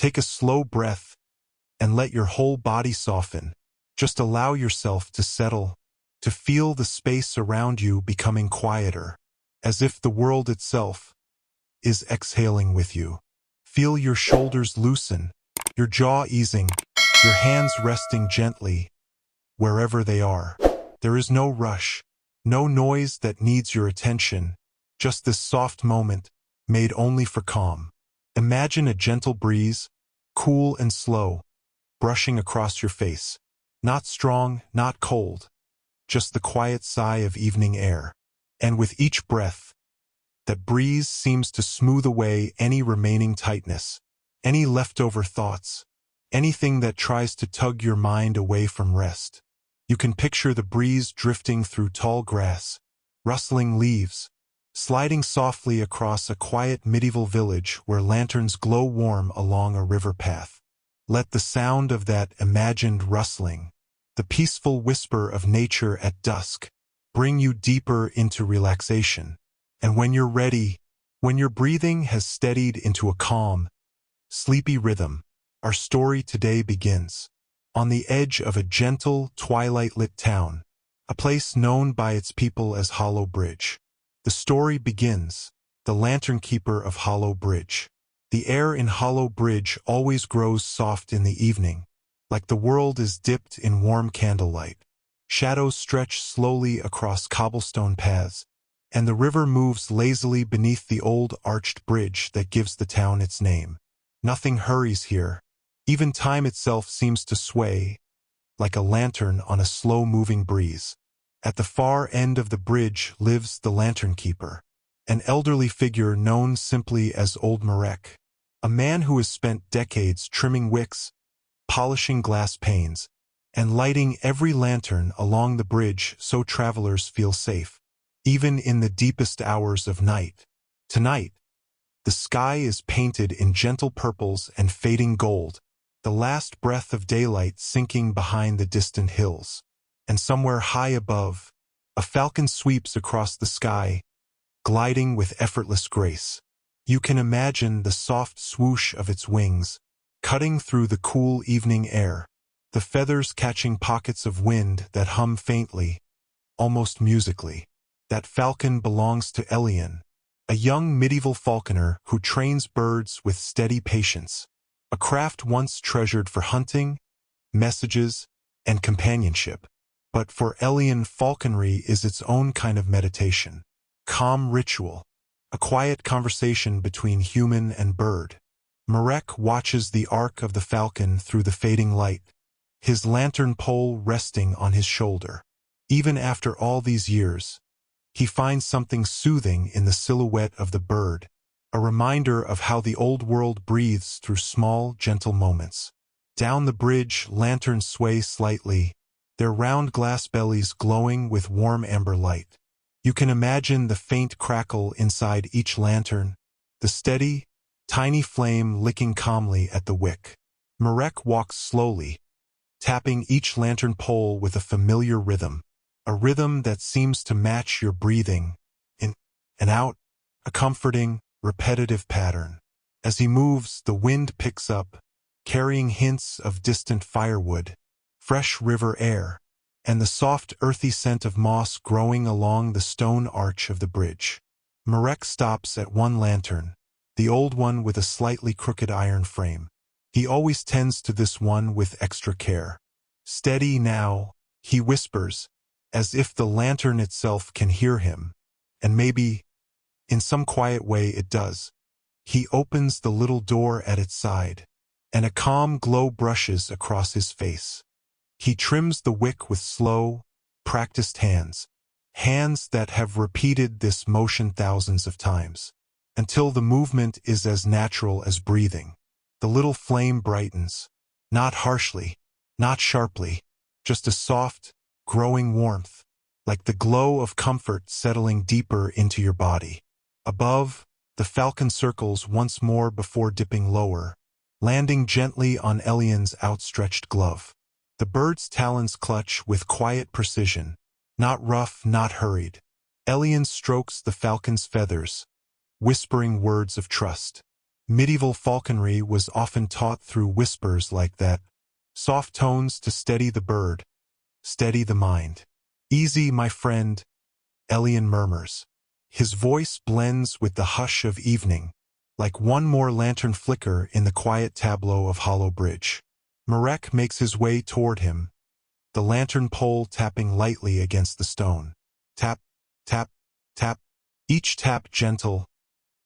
Take a slow breath and let your whole body soften. Just allow yourself to settle, to feel the space around you becoming quieter, as if the world itself is exhaling with you. Feel your shoulders loosen, your jaw easing, your hands resting gently wherever they are. There is no rush, no noise that needs your attention, just this soft moment made only for calm. Imagine a gentle breeze, cool and slow, brushing across your face. Not strong, not cold, just the quiet sigh of evening air. And with each breath, that breeze seems to smooth away any remaining tightness, any leftover thoughts, anything that tries to tug your mind away from rest. You can picture the breeze drifting through tall grass, rustling leaves, sliding softly across a quiet medieval village where lanterns glow warm along a river path. Let the sound of that imagined rustling, the peaceful whisper of nature at dusk, bring you deeper into relaxation. And when you're ready, when your breathing has steadied into a calm, sleepy rhythm, our story today begins. On the edge of a gentle, twilight-lit town, a place known by its people as Hollow Bridge. The story begins, the lantern keeper of Hollow Bridge. The air in Hollow Bridge always grows soft in the evening, like the world is dipped in warm candlelight. Shadows stretch slowly across cobblestone paths, and the river moves lazily beneath the old arched bridge that gives the town its name. Nothing hurries here. Even time itself seems to sway, like a lantern on a slow-moving breeze. At the far end of the bridge lives the lantern keeper, an elderly figure known simply as Old Marek, a man who has spent decades trimming wicks, polishing glass panes, and lighting every lantern along the bridge so travelers feel safe, even in the deepest hours of night. Tonight, the sky is painted in gentle purples and fading gold, the last breath of daylight sinking behind the distant hills. And somewhere high above, a falcon sweeps across the sky, gliding with effortless grace. You can imagine the soft swoosh of its wings, cutting through the cool evening air, the feathers catching pockets of wind that hum faintly, almost musically. That falcon belongs to Elian, a young medieval falconer who trains birds with steady patience, a craft once treasured for hunting, messages, and companionship. But for Elian, falconry is its own kind of meditation, calm ritual, a quiet conversation between human and bird. Marek watches the arc of the falcon through the fading light, his lantern pole resting on his shoulder. Even after all these years, he finds something soothing in the silhouette of the bird, a reminder of how the old world breathes through small, gentle moments. Down the bridge, lanterns sway slightly, their round glass bellies glowing with warm amber light. You can imagine the faint crackle inside each lantern, the steady, tiny flame licking calmly at the wick. Marek walks slowly, tapping each lantern pole with a familiar rhythm, a rhythm that seems to match your breathing, in and out, a comforting, repetitive pattern. As he moves, the wind picks up, carrying hints of distant firewood, fresh river air, and the soft earthy scent of moss growing along the stone arch of the bridge. Marek stops at one lantern, the old one with a slightly crooked iron frame. He always tends to this one with extra care. Steady now, he whispers, as if the lantern itself can hear him, and maybe, in some quiet way it does. He opens the little door at its side, and a calm glow brushes across his face. He trims the wick with slow, practiced hands, hands that have repeated this motion thousands of times, until the movement is as natural as breathing. The little flame brightens, not harshly, not sharply, just a soft, growing warmth, like the glow of comfort settling deeper into your body. Above, the falcon circles once more before dipping lower, landing gently on Elian's outstretched glove. The bird's talons clutch with quiet precision, not rough, not hurried. Elian strokes the falcon's feathers, whispering words of trust. Medieval falconry was often taught through whispers like that, soft tones to steady the bird, steady the mind. Easy, my friend, Elian murmurs. His voice blends with the hush of evening, like one more lantern flicker in the quiet tableau of Hollow Bridge. Marek makes his way toward him, the lantern pole tapping lightly against the stone. Tap, tap, tap, each tap gentle,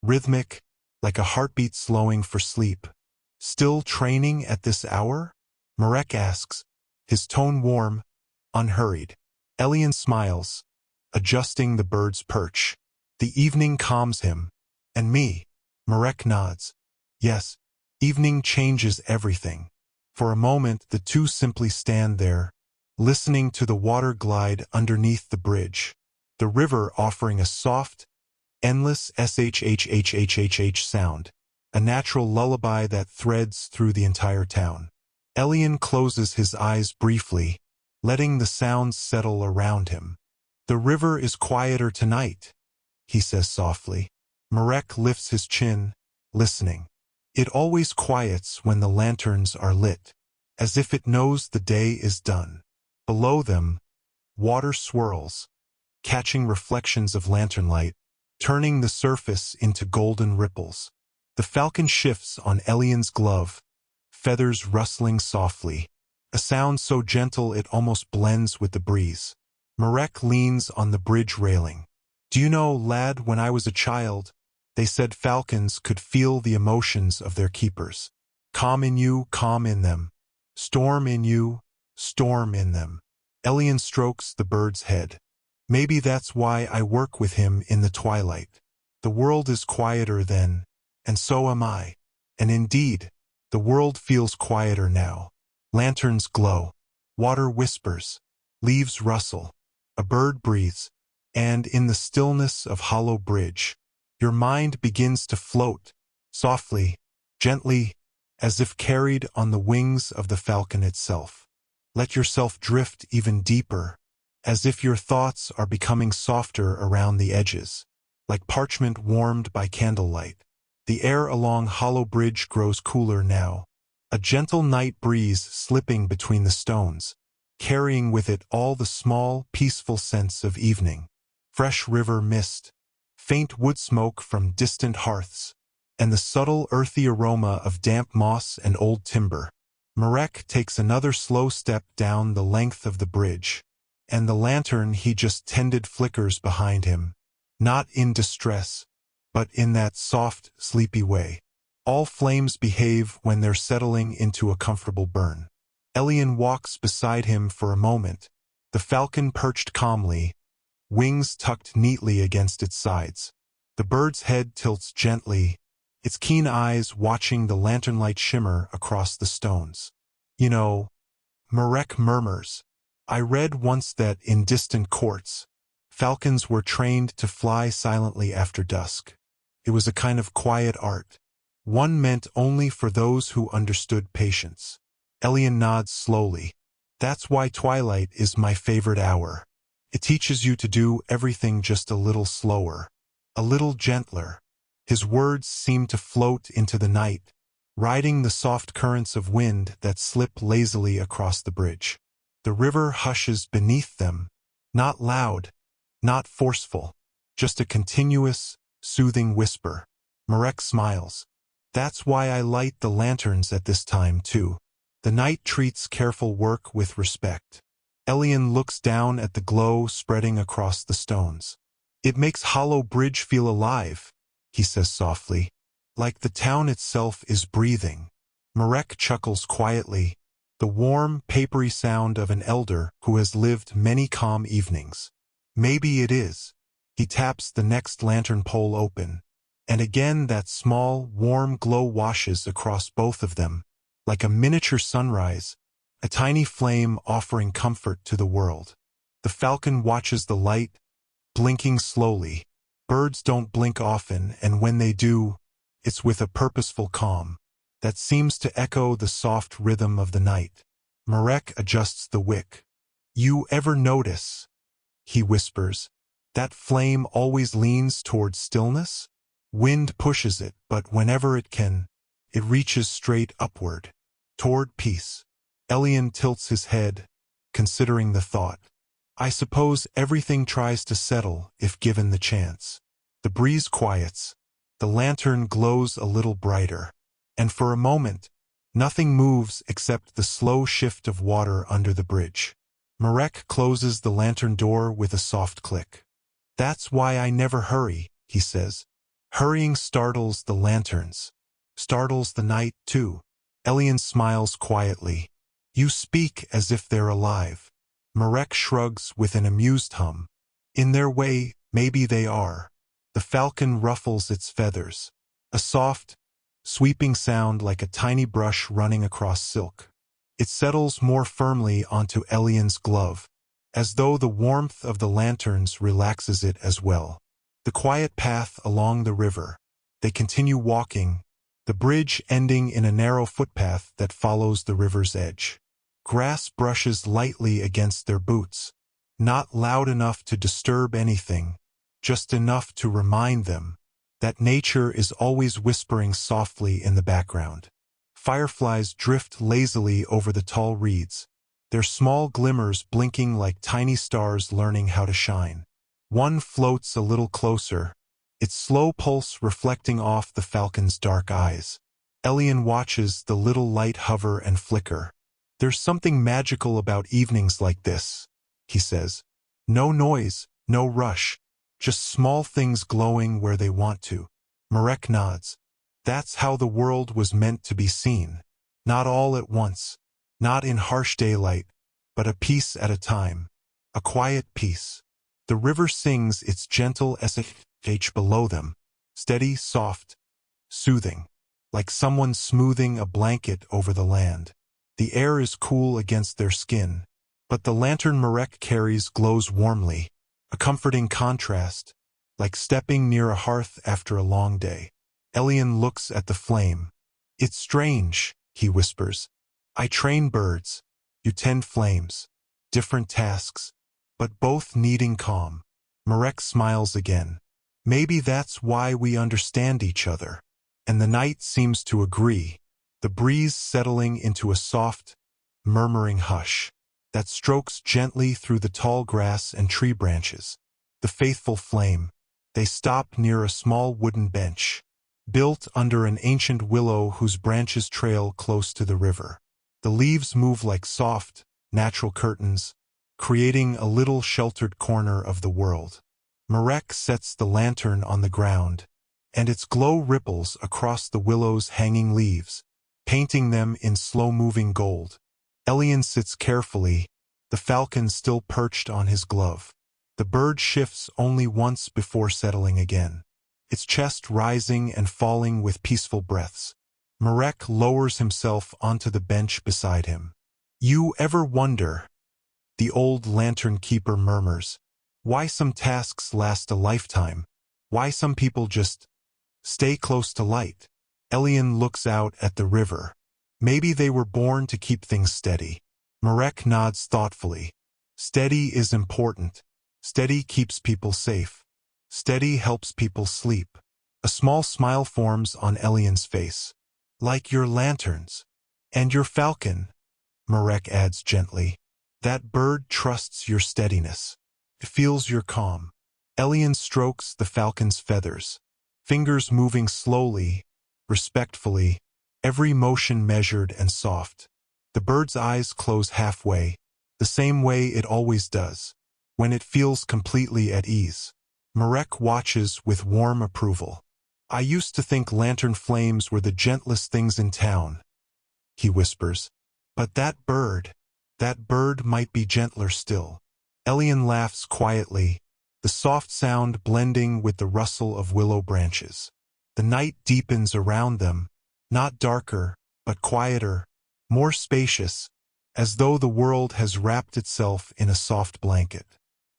rhythmic, like a heartbeat slowing for sleep. Still training at this hour? Marek asks, his tone warm, unhurried. Elian smiles, adjusting the bird's perch. The evening calms him. And me? Marek nods. Yes, evening changes everything. For a moment the two simply stand there, listening to the water glide underneath the bridge, the river offering a soft, endless shhhhhh sound, a natural lullaby that threads through the entire town. Elian closes his eyes briefly, letting the sounds settle around him. The river is quieter tonight, he says softly. Marek lifts his chin, listening. It always quiets when the lanterns are lit, as if it knows the day is done. Below them, water swirls, catching reflections of lantern light, turning the surface into golden ripples. The falcon shifts on Elian's glove, feathers rustling softly, a sound so gentle it almost blends with the breeze. Marek leans on the bridge railing. Do you know, lad, when I was a child, they said falcons could feel the emotions of their keepers. Calm in you, calm in them. Storm in you, storm in them. Elian strokes the bird's head. Maybe that's why I work with him in the twilight. The world is quieter then, and so am I. And indeed, the world feels quieter now. Lanterns glow. Water whispers. Leaves rustle. A bird breathes. And in the stillness of Hollow Bridge, your mind begins to float, softly, gently, as if carried on the wings of the falcon itself. Let yourself drift even deeper, as if your thoughts are becoming softer around the edges, like parchment warmed by candlelight. The air along Hollow Bridge grows cooler now, a gentle night breeze slipping between the stones, carrying with it all the small, peaceful scents of evening. Fresh river mist, faint wood smoke from distant hearths, and the subtle earthy aroma of damp moss and old timber. Marek takes another slow step down the length of the bridge, and the lantern he just tended flickers behind him, not in distress, but in that soft, sleepy way. All flames behave when they're settling into a comfortable burn. Elian walks beside him for a moment, the falcon perched calmly, wings tucked neatly against its sides. The bird's head tilts gently, its keen eyes watching the lantern light shimmer across the stones. You know, Marek murmurs, I read once that in distant courts, falcons were trained to fly silently after dusk. It was a kind of quiet art, one meant only for those who understood patience. Elian nods slowly. That's why twilight is my favorite hour. It teaches you to do everything just a little slower, a little gentler. His words seem to float into the night, riding the soft currents of wind that slip lazily across the bridge. The river hushes beneath them, not loud, not forceful, just a continuous, soothing whisper. Marek smiles. That's why I light the lanterns at this time too. The night treats careful work with respect. Elian looks down at the glow spreading across the stones. It makes Hollow Bridge feel alive, he says softly, like the town itself is breathing. Marek chuckles quietly, the warm, papery sound of an elder who has lived many calm evenings. Maybe it is. He taps the next lantern pole open, and again that small, warm glow washes across both of them, like a miniature sunrise, a tiny flame offering comfort to the world. The falcon watches the light, blinking slowly. Birds don't blink often, and when they do, it's with a purposeful calm that seems to echo the soft rhythm of the night. Marek adjusts the wick. You ever notice, he whispers, that flame always leans towards stillness? Wind pushes it, but whenever it can, it reaches straight upward, toward peace. Elian tilts his head, considering the thought. I suppose everything tries to settle if given the chance. The breeze quiets, the lantern glows a little brighter, and for a moment, nothing moves except the slow shift of water under the bridge. Marek closes the lantern door with a soft click. That's why I never hurry, he says. Hurrying startles the lanterns. Startles the night, too. Elian smiles quietly. You speak as if they're alive. Marek shrugs with an amused hum. In their way, maybe they are. The falcon ruffles its feathers. A soft, sweeping sound like a tiny brush running across silk. It settles more firmly onto Elian's glove, as though the warmth of the lanterns relaxes it as well. The quiet path along the river. They continue walking, the bridge ending in a narrow footpath that follows the river's edge. Grass brushes lightly against their boots, not loud enough to disturb anything, just enough to remind them that nature is always whispering softly in the background. Fireflies drift lazily over the tall reeds, their small glimmers blinking like tiny stars learning how to shine. One floats a little closer, its slow pulse reflecting off the falcon's dark eyes. Elian watches the little light hover and flicker. There's something magical about evenings like this, he says. No noise, no rush, just small things glowing where they want to. Marek nods. That's how the world was meant to be seen. Not all at once, not in harsh daylight, but a piece at a time. A quiet piece. The river sings its gentle SH below them, steady, soft, soothing, like someone smoothing a blanket over the land. The air is cool against their skin, but the lantern Marek carries glows warmly, a comforting contrast, like stepping near a hearth after a long day. Elian looks at the flame. It's strange, he whispers. I train birds, you tend flames. Different tasks, but both needing calm. Marek smiles again. Maybe that's why we understand each other. And the night seems to agree, the breeze settling into a soft, murmuring hush that strokes gently through the tall grass and tree branches. The faithful flame. They stop near a small wooden bench, built under an ancient willow whose branches trail close to the river. The leaves move like soft, natural curtains, creating a little sheltered corner of the world. Marek sets the lantern on the ground, and its glow ripples across the willow's hanging leaves, painting them in slow-moving gold. Elian sits carefully, the falcon still perched on his glove. The bird shifts only once before settling again, its chest rising and falling with peaceful breaths. Marek lowers himself onto the bench beside him. You ever wonder, the old lantern keeper murmurs, why some tasks last a lifetime? Why some people just stay close to light? Elian looks out at the river. Maybe they were born to keep things steady. Marek nods thoughtfully. Steady is important. Steady keeps people safe. Steady helps people sleep. A small smile forms on Elian's face. Like your lanterns. And your falcon, Marek adds gently. That bird trusts your steadiness. It feels your calm. Elian strokes the falcon's feathers, fingers moving slowly, respectfully, every motion measured and soft. The bird's eyes close halfway, the same way it always does, when it feels completely at ease. Marek watches with warm approval. I used to think lantern flames were the gentlest things in town, he whispers. But that bird might be gentler still. Elian laughs quietly, the soft sound blending with the rustle of willow branches. The night deepens around them, not darker, but quieter, more spacious, as though the world has wrapped itself in a soft blanket,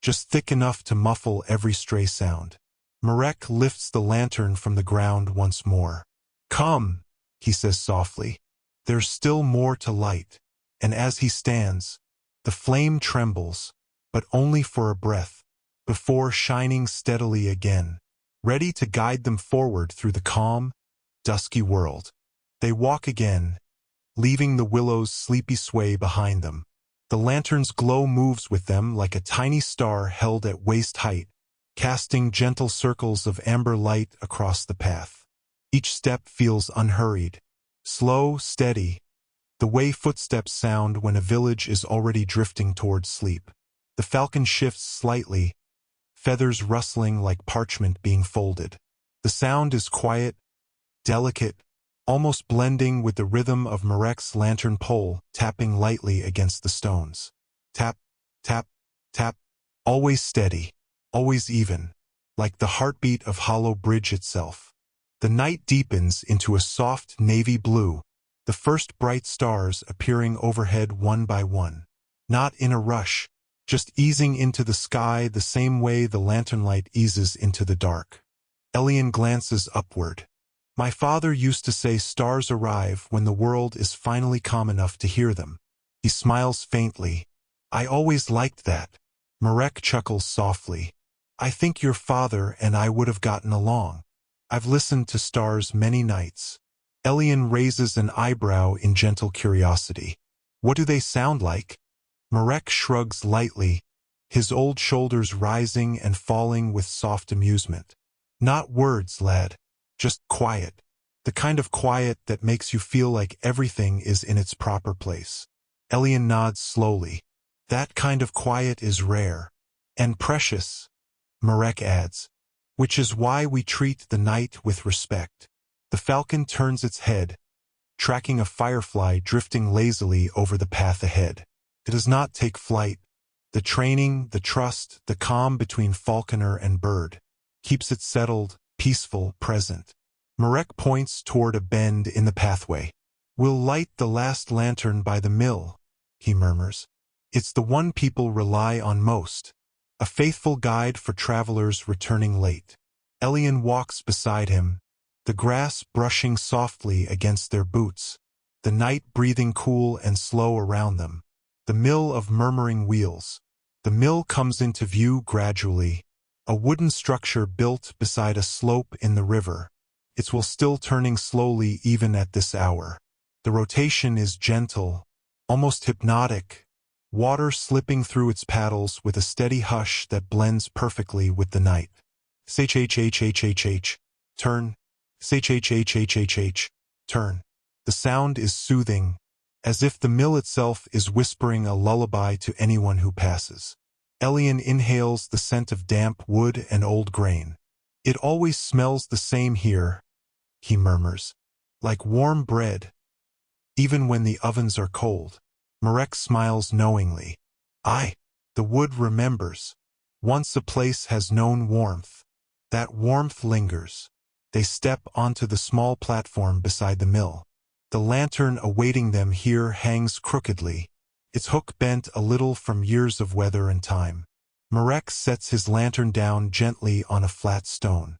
just thick enough to muffle every stray sound. Marek lifts the lantern from the ground once more. Come, he says softly. There's still more to light. And as he stands, the flame trembles, but only for a breath, before shining steadily again. ready to guide them forward through the calm, dusky world. They walk again, leaving the willow's sleepy sway behind them. The lantern's glow moves with them like a tiny star held at waist height, casting gentle circles of amber light across the path. Each step feels unhurried, slow, steady, the way footsteps sound when a village is already drifting towards sleep. The falcon shifts slightly, feathers rustling like parchment being folded. The sound is quiet, delicate, almost blending with the rhythm of Marek's lantern pole tapping lightly against the stones. Tap, tap, tap, always steady, always even, like the heartbeat of Hollow Bridge itself. The night deepens into a soft navy blue, the first bright stars appearing overhead one by one. Not in a rush, just easing into the sky the same way the lantern light eases into the dark. Elian glances upward. My father used to say stars arrive when the world is finally calm enough to hear them. He smiles faintly. I always liked that. Marek chuckles softly. I think your father and I would have gotten along. I've listened to stars many nights. Elian raises an eyebrow in gentle curiosity. What do they sound like? Marek shrugs lightly, his old shoulders rising and falling with soft amusement. Not words, lad. Just quiet. The kind of quiet that makes you feel like everything is in its proper place. Elian nods slowly. That kind of quiet is rare. And precious, Marek adds. Which is why we treat the night with respect. The falcon turns its head, tracking a firefly drifting lazily over the path ahead. It does not take flight. The training, the trust, the calm between falconer and bird keeps it settled, peaceful, present. Marek points toward a bend in the pathway. We'll light the last lantern by the mill, he murmurs. It's the one people rely on most. A faithful guide for travelers returning late. Elian walks beside him, the grass brushing softly against their boots, the night breathing cool and slow around them. The mill of murmuring wheels. The mill comes into view gradually, a wooden structure built beside a slope in the river. Its wheel still turning slowly even at this hour. The rotation is gentle, almost hypnotic, water slipping through its paddles with a steady hush that blends perfectly with the night. H-H-H-H-H-H. Turn. H-H-H-H-H-H. Turn. The sound is soothing, as if the mill itself is whispering a lullaby to anyone who passes. Elian inhales the scent of damp wood and old grain. It always smells the same here, he murmurs, like warm bread, even when the ovens are cold. Marek smiles knowingly. The wood remembers. Once a place has known warmth, that warmth lingers. They step onto the small platform beside the mill. The lantern awaiting them here hangs crookedly, its hook bent a little from years of weather and time. Marek sets his lantern down gently on a flat stone.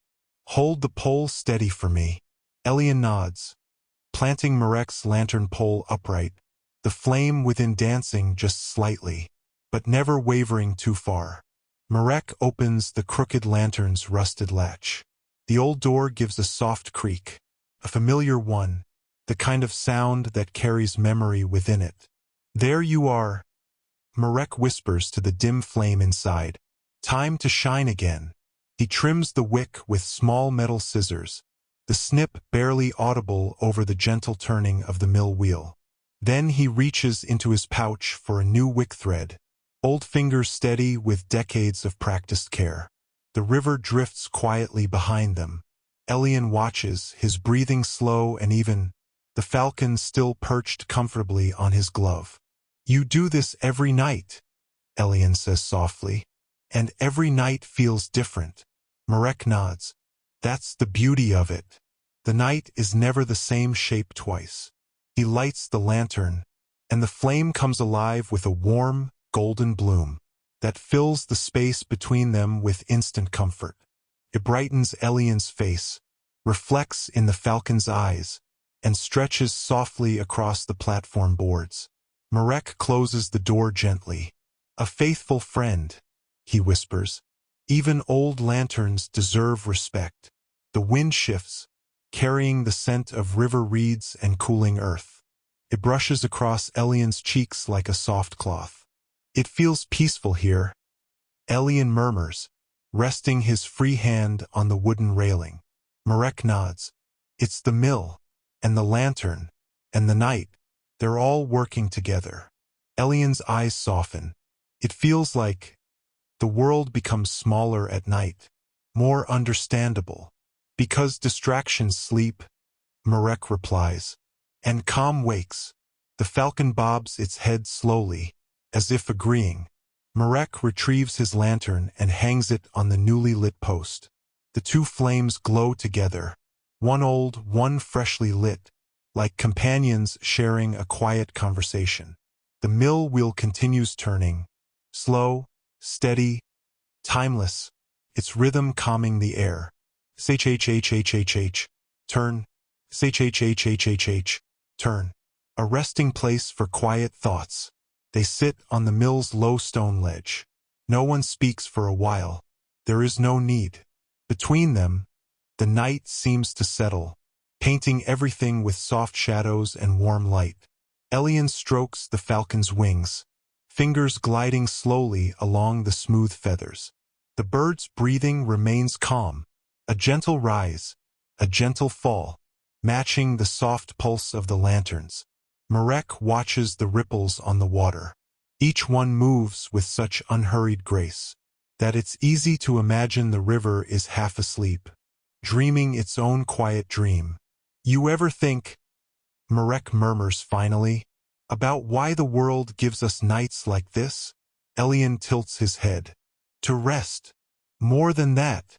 Hold the pole steady for me. Elian nods, planting Marek's lantern pole upright, the flame within dancing just slightly, but never wavering too far. Marek opens the crooked lantern's rusted latch. The old door gives a soft creak, a familiar one, the kind of sound that carries memory within it. There you are, Marek whispers to the dim flame inside. Time to shine again. He trims the wick with small metal scissors, the snip barely audible over the gentle turning of the mill wheel. Then he reaches into his pouch for a new wick thread, old fingers steady with decades of practiced care. The river drifts quietly behind them. Elian watches, his breathing slow and even, the falcon still perched comfortably on his glove. You do this every night, Elian says softly. And every night feels different. Marek nods. That's the beauty of it. The night is never the same shape twice. He lights the lantern, and the flame comes alive with a warm, golden bloom that fills the space between them with instant comfort. It brightens Elian's face, reflects in the falcon's eyes, and stretches softly across the platform boards. Marek closes the door gently. A faithful friend, he whispers. Even old lanterns deserve respect. The wind shifts, carrying the scent of river reeds and cooling earth. It brushes across Elian's cheeks like a soft cloth. It feels peaceful here, Elian murmurs, resting his free hand on the wooden railing. Marek nods. It's the mill, and the lantern, and the night. They're all working together. Elian's eyes soften. It feels like the world becomes smaller at night, more understandable. Because distractions sleep, Marek replies. And calm wakes. The falcon bobs its head slowly, as if agreeing. Marek retrieves his lantern and hangs it on the newly lit post. The two flames glow together, one old, one freshly lit, like companions sharing a quiet conversation. The mill wheel continues turning, slow, steady, timeless, its rhythm calming the air. H-H-H-H-H-H, turn, H-H-H-H-H-H, turn. A resting place for quiet thoughts. They sit on the mill's low stone ledge. No one speaks for a while. There is no need. Between them, the night seems to settle, painting everything with soft shadows and warm light. Elian strokes the falcon's wings, fingers gliding slowly along the smooth feathers. The bird's breathing remains calm, a gentle rise, a gentle fall, matching the soft pulse of the lanterns. Marek watches the ripples on the water. Each one moves with such unhurried grace that it's easy to imagine the river is half asleep, dreaming its own quiet dream. You ever think, Marek murmurs finally, about why the world gives us nights like this? Elian tilts his head. To rest. More than that,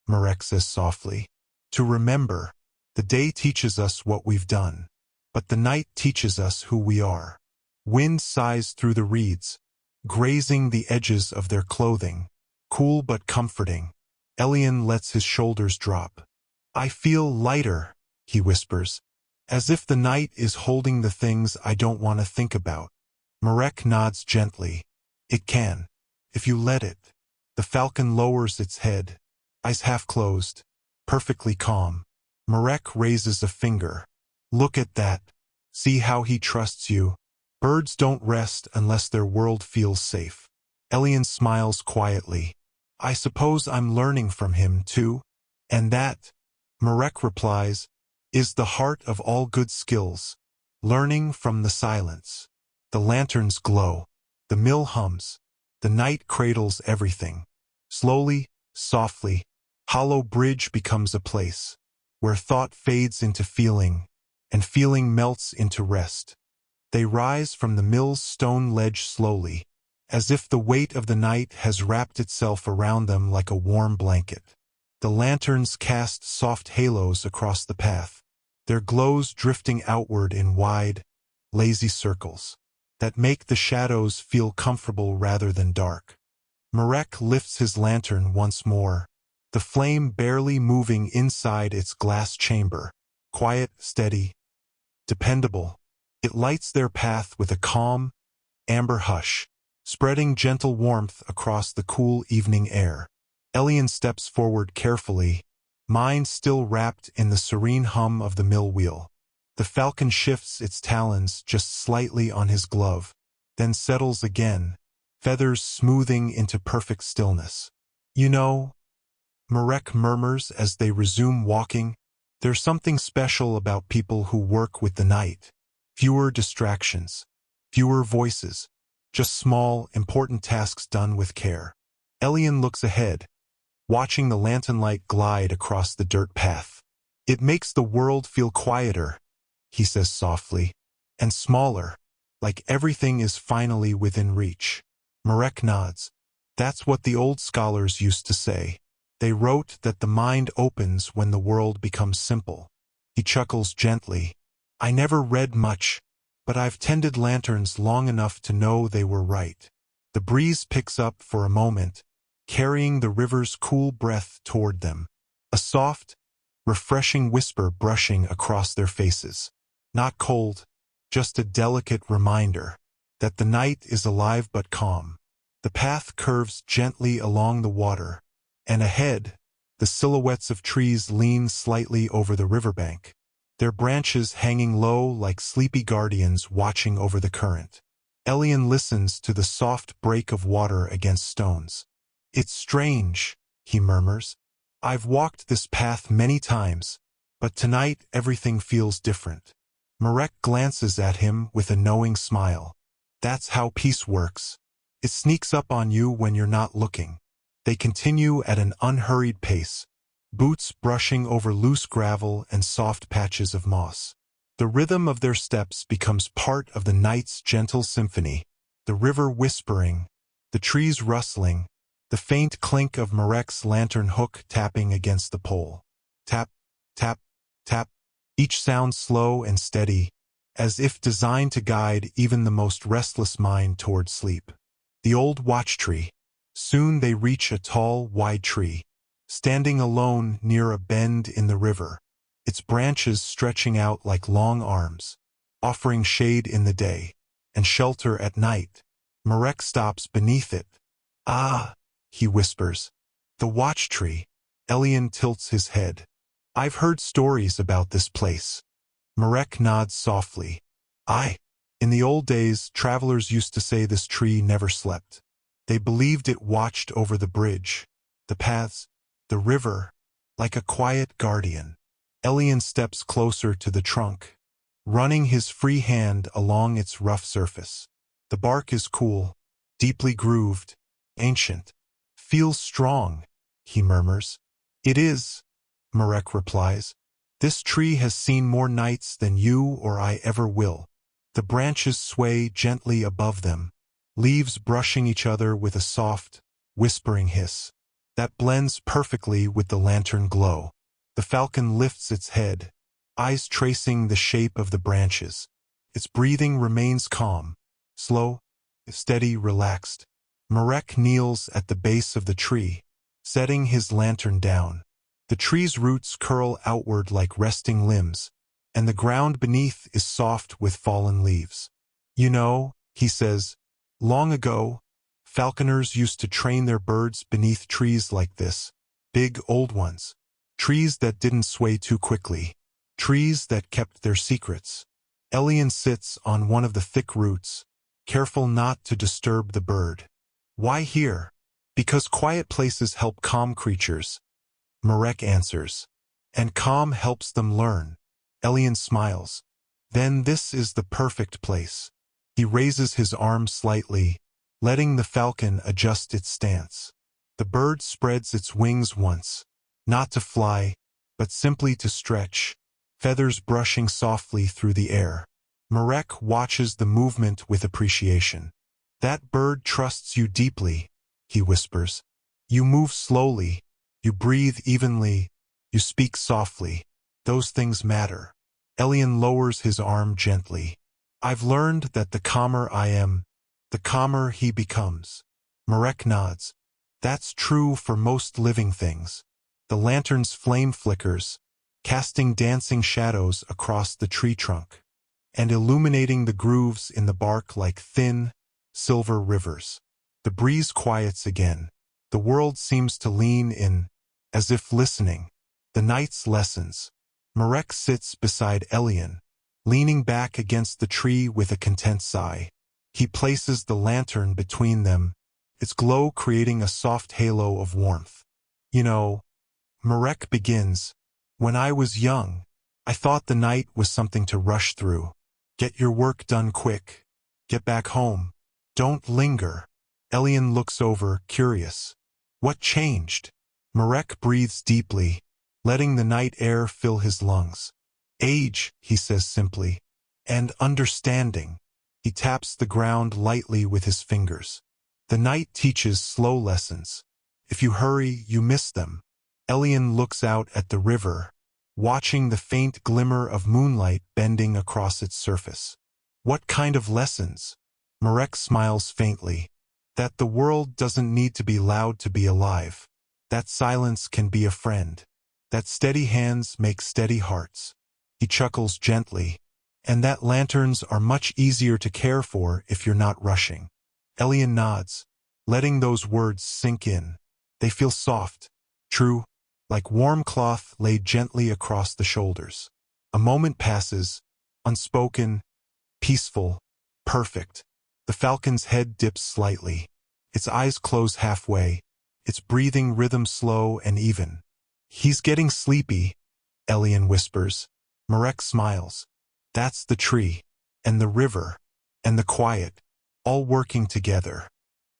Marek says softly. To remember. The day teaches us what we've done, but the night teaches us who we are. Wind sighs through the reeds, grazing the edges of their clothing, cool but comforting. Elian lets his shoulders drop. I feel lighter, he whispers, as if the night is holding the things I don't want to think about. Marek nods gently. It can, if you let it. The falcon lowers its head, eyes half closed, perfectly calm. Marek raises a finger. Look at that. See how he trusts you. Birds don't rest unless their world feels safe. Elian smiles quietly. I suppose I'm learning from him, too. And that, Marek replies, is the heart of all good skills. Learning from the silence. The lanterns glow. The mill hums. The night cradles everything. Slowly, softly, Hollow Bridge becomes a place where thought fades into feeling, and feeling melts into rest. They rise from the mill's stone ledge slowly, as if the weight of the night has wrapped itself around them like a warm blanket. The lanterns cast soft halos across the path, their glows drifting outward in wide, lazy circles that make the shadows feel comfortable rather than dark. Marek lifts his lantern once more, the flame barely moving inside its glass chamber. Quiet, steady, dependable. It lights their path with a calm, amber hush, spreading gentle warmth across the cool evening air. Elian steps forward carefully, mind still wrapped in the serene hum of the mill wheel. The falcon shifts its talons just slightly on his glove, then settles again, feathers smoothing into perfect stillness. You know, Marek murmurs as they resume walking, there's something special about people who work with the night. Fewer distractions, fewer voices, just small, important tasks done with care. Elian looks ahead, watching the lantern light glide across the dirt path. It makes the world feel quieter, he says softly, and smaller, like everything is finally within reach. Marek nods. That's what the old scholars used to say. They wrote that the mind opens when the world becomes simple. He chuckles gently. I never read much, but I've tended lanterns long enough to know they were right. The breeze picks up for a moment, carrying the river's cool breath toward them. A soft, refreshing whisper brushing across their faces. Not cold, just a delicate reminder that the night is alive but calm. The path curves gently along the water, And ahead, the silhouettes of trees lean slightly over the riverbank, their branches hanging low like sleepy guardians watching over the current. Elian listens to the soft break of water against stones. "It's strange," he murmurs. "I've walked this path many times, but tonight everything feels different." Marek glances at him with a knowing smile. "That's how peace works. It sneaks up on you when you're not looking." They continue at an unhurried pace, boots brushing over loose gravel and soft patches of moss. The rhythm of their steps becomes part of the night's gentle symphony, the river whispering, the trees rustling, the faint clink of Marek's lantern hook tapping against the pole. Tap, tap, tap, each sound slow and steady, as if designed to guide even the most restless mind toward sleep. The old watch tree. Soon they reach a tall, wide tree, standing alone near a bend in the river, its branches stretching out like long arms, offering shade in the day and shelter at night. Marek stops beneath it. "Ah," he whispers. "The watch tree." Elian tilts his head. "I've heard stories about this place." Marek nods softly. "Aye. In the old days, travelers used to say this tree never slept. They believed it watched over the bridge, the paths, the river, like a quiet guardian." Elian steps closer to the trunk, running his free hand along its rough surface. The bark is cool, deeply grooved, ancient. "Feels strong," he murmurs. "It is," Marek replies. "This tree has seen more nights than you or I ever will." The branches sway gently above them, leaves brushing each other with a soft, whispering hiss that blends perfectly with the lantern glow. The falcon lifts its head, eyes tracing the shape of the branches. Its breathing remains calm, slow, steady, relaxed. Marek kneels at the base of the tree, setting his lantern down. The tree's roots curl outward like resting limbs, and the ground beneath is soft with fallen leaves. "You know," he says, "long ago, falconers used to train their birds beneath trees like this, big old ones. Trees that didn't sway too quickly. Trees that kept their secrets." Elian sits on one of the thick roots, careful not to disturb the bird. "Why here?" "Because quiet places help calm creatures," Marek answers. "And calm helps them learn." Elian smiles. "Then this is the perfect place." He raises his arm slightly, letting the falcon adjust its stance. The bird spreads its wings once, not to fly, but simply to stretch, feathers brushing softly through the air. Marek watches the movement with appreciation. "That bird trusts you deeply," he whispers. "You move slowly, you breathe evenly, you speak softly. Those things matter." Elian lowers his arm gently. "I've learned that the calmer I am, the calmer he becomes." Marek nods. "That's true for most living things." The lantern's flame flickers, casting dancing shadows across the tree trunk, and illuminating the grooves in the bark like thin, silver rivers. The breeze quiets again. The world seems to lean in, as if listening. The night's lessons. Marek sits beside Elian, leaning back against the tree with a content sigh. He places the lantern between them, its glow creating a soft halo of warmth. "You know," Marek begins, "when I was young, I thought the night was something to rush through. Get your work done quick. Get back home. Don't linger." Elian looks over, curious. "What changed?" Marek breathes deeply, letting the night air fill his lungs. "Age," he says simply, "and understanding." He taps the ground lightly with his fingers. "The night teaches slow lessons. If you hurry, you miss them." Elian looks out at the river, watching the faint glimmer of moonlight bending across its surface. "What kind of lessons?" Marek smiles faintly. "That the world doesn't need to be loud to be alive. That silence can be a friend. That steady hands make steady hearts." He chuckles gently. "And that lanterns are much easier to care for if you're not rushing." Elian nods, letting those words sink in. They feel soft, True, like warm cloth laid gently across the shoulders. A moment passes, unspoken, peaceful, perfect. The falcon's head dips slightly. Its eyes close halfway, its breathing rhythm slow and even. He's getting sleepy, Elian whispers. Marek smiles. That's the tree, and the river, and the quiet, all working together.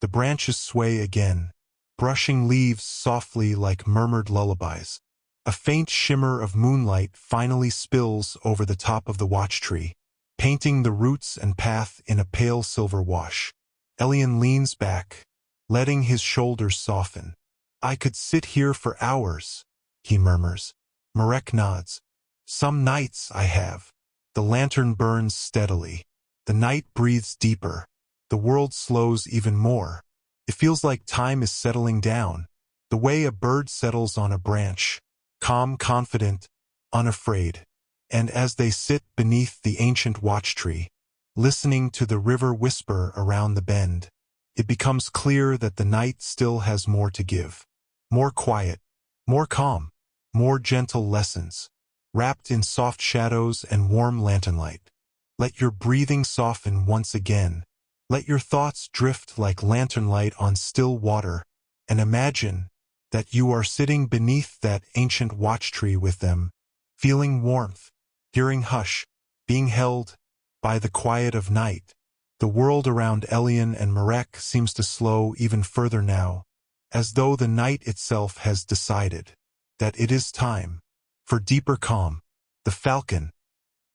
The branches sway again, brushing leaves softly like murmured lullabies. A faint shimmer of moonlight finally spills over the top of the watch tree, painting the roots and path in a pale silver wash. Elian leans back, letting his shoulders soften. I could sit here for hours, he murmurs. Marek nods. Some nights I have. The lantern burns steadily. The night breathes deeper. The world slows even more. It feels like time is settling down, the way a bird settles on a branch, calm, confident, unafraid. And as they sit beneath the ancient watch tree, listening to the river whisper around the bend, it becomes clear that the night still has more to give. More quiet, more calm, more gentle lessons, wrapped in soft shadows and warm lantern light. Let your breathing soften once again. Let your thoughts drift like lantern light on still water, and imagine that you are sitting beneath that ancient watch tree with them, feeling warmth, hearing hush, being held by the quiet of night. The world around Elian and Marek seems to slow even further now, as though the night itself has decided that it is time for deeper calm. The falcon,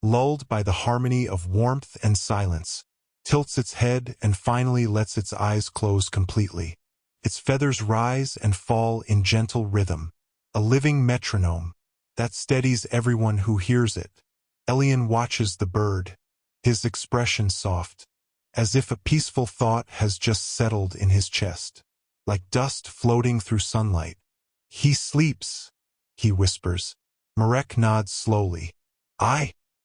lulled by the harmony of warmth and silence, tilts its head and finally lets its eyes close completely. Its feathers rise and fall in gentle rhythm, a living metronome that steadies everyone who hears it. Elian watches the bird, his expression soft, as if a peaceful thought has just settled in his chest, like dust floating through sunlight. He sleeps, he whispers. Marek nods slowly.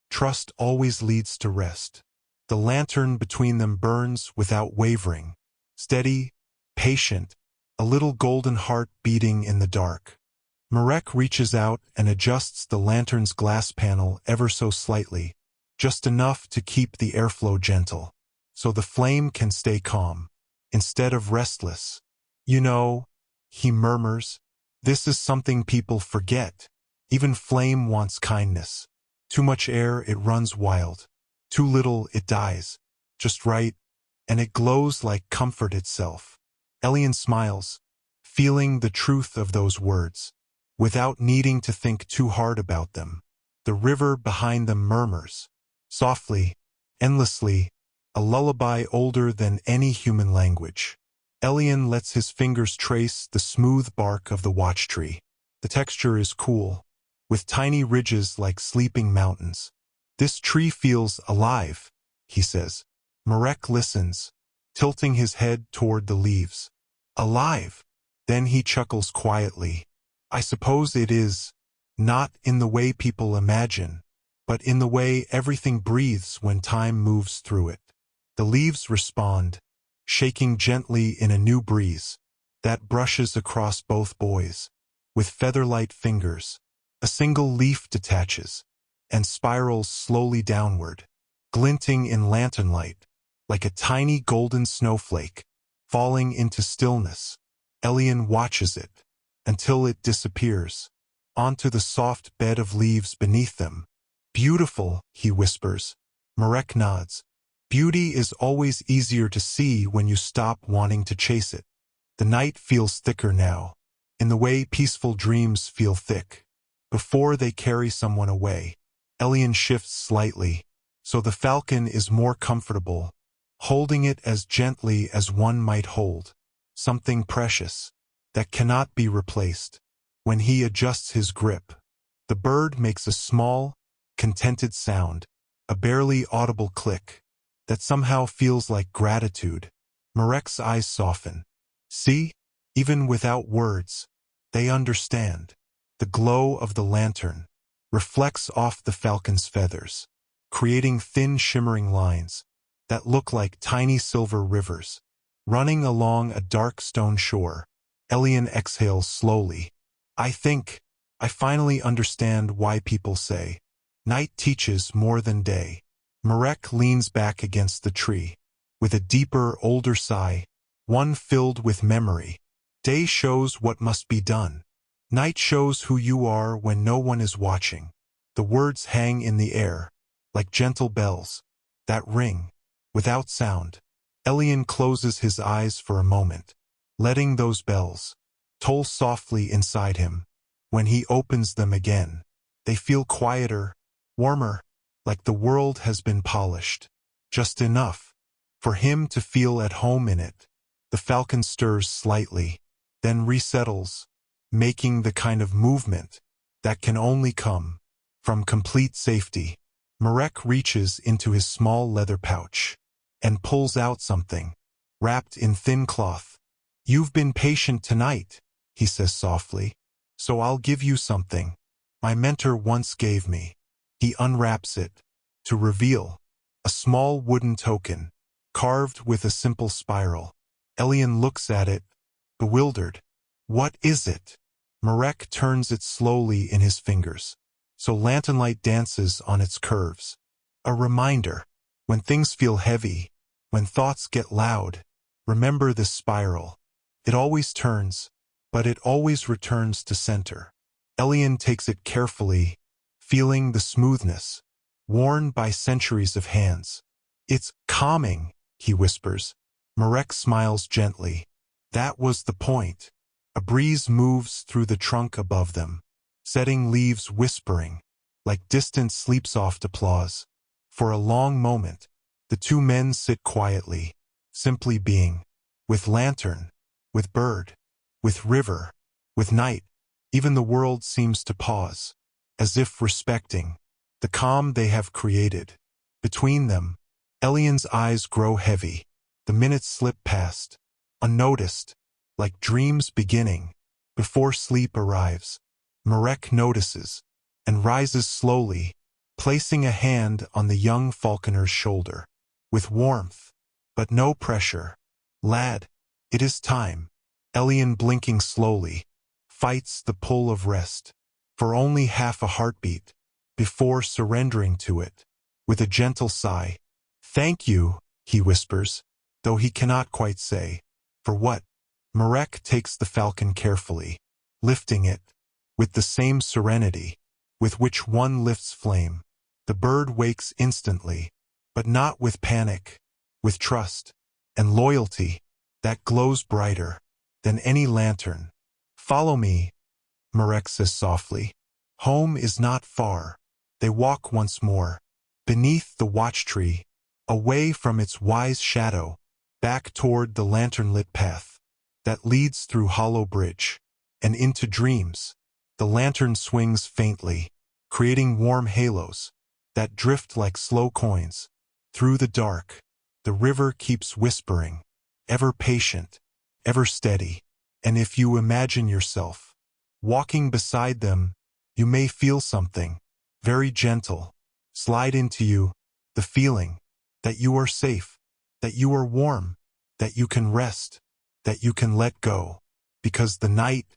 Trust always leads to rest. The lantern between them burns without wavering, steady, patient, a little golden heart beating in the dark. Marek reaches out and adjusts the lantern's glass panel ever so slightly, just enough to keep the airflow gentle, so the flame can stay calm, instead of restless. You know, he murmurs, this is something people forget. Even flame wants kindness. Too much air, it runs wild. Too little, it dies. Just right, and it glows like comfort itself. Elian smiles, feeling the truth of those words, without needing to think too hard about them. The river behind them murmurs, softly, endlessly, a lullaby older than any human language. Elian lets his fingers trace the smooth bark of the watch tree. The texture is cool, with tiny ridges like sleeping mountains. This tree feels alive, he says. Marek listens, tilting his head toward the leaves. Alive. Then he chuckles quietly. I suppose it is, not in the way people imagine, but in the way everything breathes when time moves through it. The leaves respond, shaking gently in a new breeze that brushes across both boys. With feather-light fingers, a single leaf detaches and spirals slowly downward, glinting in lantern light, like a tiny golden snowflake, falling into stillness. Elian watches it until it disappears onto the soft bed of leaves beneath them. Beautiful, he whispers. Marek nods. Beauty is always easier to see when you stop wanting to chase it. The night feels thicker now, in the way peaceful dreams feel thick before they carry someone away. Elian shifts slightly, so the falcon is more comfortable, holding it as gently as one might hold something precious that cannot be replaced. When he adjusts his grip, the bird makes a small, contented sound, a barely audible click that somehow feels like gratitude. Marek's eyes soften. See? Even without words, they understand. The glow of the lantern reflects off the falcon's feathers, creating thin shimmering lines that look like tiny silver rivers running along a dark stone shore. Elian exhales slowly, I think I finally understand why people say night teaches more than day. Marek leans back against the tree, with a deeper, older sigh, one filled with memory. Day shows what must be done. Night shows who you are when no one is watching. The words hang in the air, like gentle bells, that ring, without sound. Elian closes his eyes for a moment, letting those bells toll softly inside him. When he opens them again, they feel quieter, warmer, like the world has been polished. Just enough for him to feel at home in it. The falcon stirs slightly, then resettles, making the kind of movement that can only come from complete safety. Marek reaches into his small leather pouch and pulls out something, wrapped in thin cloth. "You've been patient tonight," he says softly, "so I'll give you something my mentor once gave me." He unwraps it, to reveal a small wooden token, carved with a simple spiral. Elian looks at it, bewildered. "What is it?" Marek turns it slowly in his fingers, so lanternlight dances on its curves. A reminder. When things feel heavy, when thoughts get loud, remember this spiral. It always turns, but it always returns to center. Elian takes it carefully, feeling the smoothness, worn by centuries of hands. "It's calming," he whispers. Marek smiles gently. That was the point. A breeze moves through the trunk above them, setting leaves whispering, like distant sleep-soft applause. For a long moment, the two men sit quietly, simply being, with lantern, with bird, with river, with night. Even the world seems to pause, as if respecting the calm they have created. Between them, Elian's eyes grow heavy. The minutes slip past, unnoticed, like dreams beginning before sleep arrives. Marek notices and rises slowly, placing a hand on the young falconer's shoulder, with warmth, but no pressure. "Lad, it is time." Elian, blinking slowly, fights the pull of rest, for only half a heartbeat, before surrendering to it. With a gentle sigh, "Thank you," he whispers, though he cannot quite say for what. Marek takes the falcon carefully, lifting it, with the same serenity with which one lifts flame. The bird wakes instantly, but not with panic, with trust and loyalty that glows brighter than any lantern. "Follow me," Marek says softly. Home is not far. They walk once more, beneath the watch tree, away from its wise shadow, back toward the lantern-lit path that leads through Hollow Bridge and into dreams. The lantern swings faintly, creating warm halos that drift like slow coins through the dark. The river keeps whispering, ever patient, ever steady. And if you imagine yourself walking beside them, you may feel something very gentle slide into you, the feeling that you are safe, that you are warm, that you can rest, that you can let go, because the night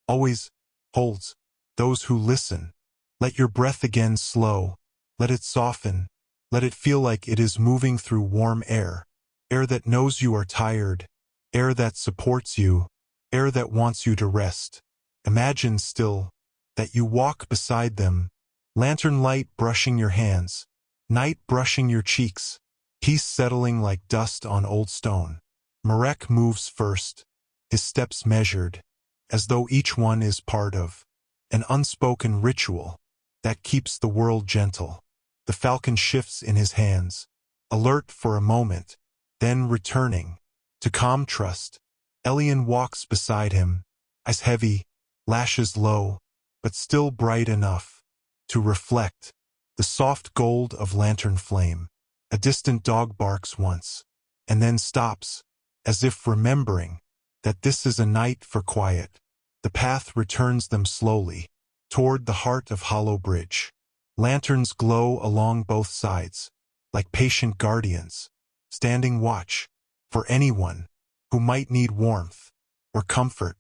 always holds those who listen. Let your breath again slow, let it soften, let it feel like it is moving through warm air, air that knows you are tired, air that supports you, air that wants you to rest. Imagine still that you walk beside them, lantern light brushing your hands, night brushing your cheeks, peace settling like dust on old stone. Marek moves first, his steps measured, as though each one is part of an unspoken ritual that keeps the world gentle. The falcon shifts in his hands, alert for a moment, then returning to calm trust. Elian walks beside him, eyes heavy, lashes low, but still bright enough to reflect the soft gold of lantern flame. A distant dog barks once, and then stops, as if remembering that this is a night for quiet. The path returns them slowly toward the heart of Hollow Bridge. Lanterns glow along both sides, like patient guardians, standing watch for anyone who might need warmth, or comfort,